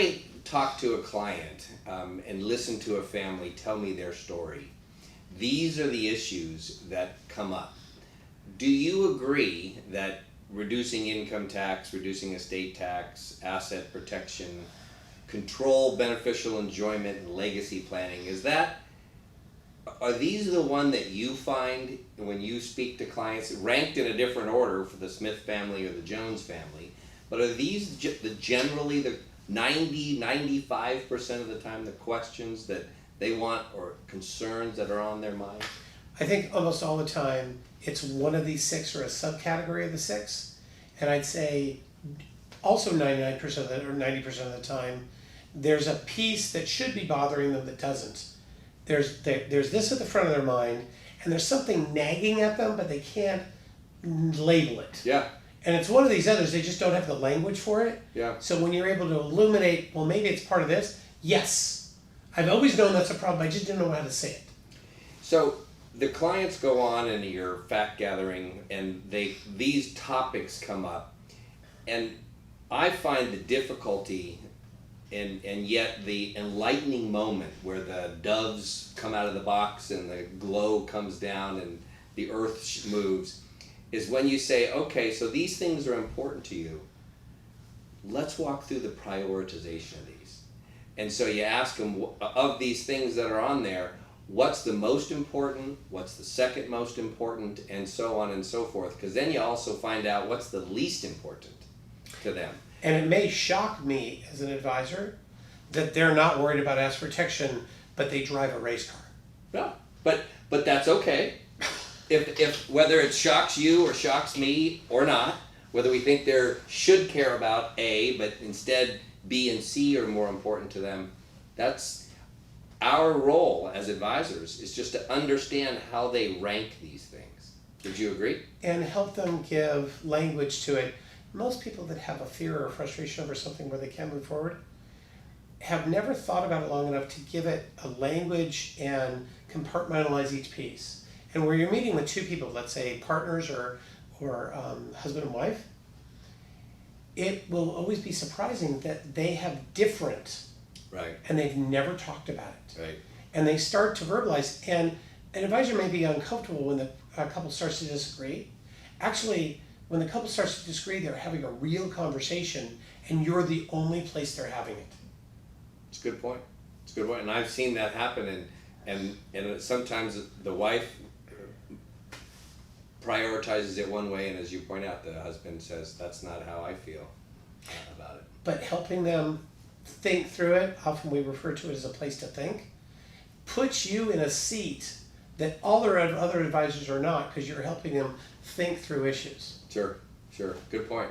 I talk to a client and listen to a family tell me their story, these are the issues that come up. Do you agree that reducing income tax, reducing estate tax, asset protection, control, beneficial enjoyment, and legacy planning, are these the one that you find when you speak to clients, ranked in a different order for the Smith family or the Jones family, but are these generally the 95% of the time the questions that they want or concerns that are on their mind? I think almost all the time it's one of these six or a subcategory of the six. And I'd say also 99% of the, or 90% of the time, there's a piece that should be bothering them that doesn't. There's this at the front of their mind, and there's something nagging at them, but they can't label it. Yeah. And it's one of these others, they just don't have the language for it. Yeah. So when you're able to illuminate, well, maybe it's part of this, yes. I've always known that's a problem, I just didn't know how to say it. So the clients go on in your fact gathering, and these topics come up, and I find the difficulty and yet the enlightening moment where the doves come out of the box and the glow comes down and the earth moves is when you say, okay, so these things are important to you. Let's walk through the prioritization of these. And so you ask them, of these things that are on there, what's the most important, what's the second most important, and so on and so forth. Because then you also find out what's the least important to them. And it may shock me as an advisor that they're not worried about asset protection, but they drive a race car. No, but that's okay. If whether it shocks you or shocks me or not, whether we think they should care about A, but instead B and C are more important to them, that's our role as advisors, is just to understand how they rank these things. Would you agree? And help them give language to it. Most people that have a fear or frustration over something where they can't move forward have never thought about it long enough to give it a language and compartmentalize each piece. And where you're meeting with two people, let's say partners or husband and wife, it will always be surprising that they have different, right, and they've never talked about it. Right. And they start to verbalize, and an advisor may be uncomfortable when the couple starts to disagree. Actually, when the couple starts to disagree, they're having a real conversation, and you're the only place they're having it. It's a good point. It's a good point, and I've seen that happen. And sometimes the wife prioritizes it one way, and as you point out, the husband says, "That's not how I feel about it." But helping them think through it, often we refer to it as a place to think, puts you in a seat that all their other advisors are not, because you're helping them think through issues. Sure. Good point.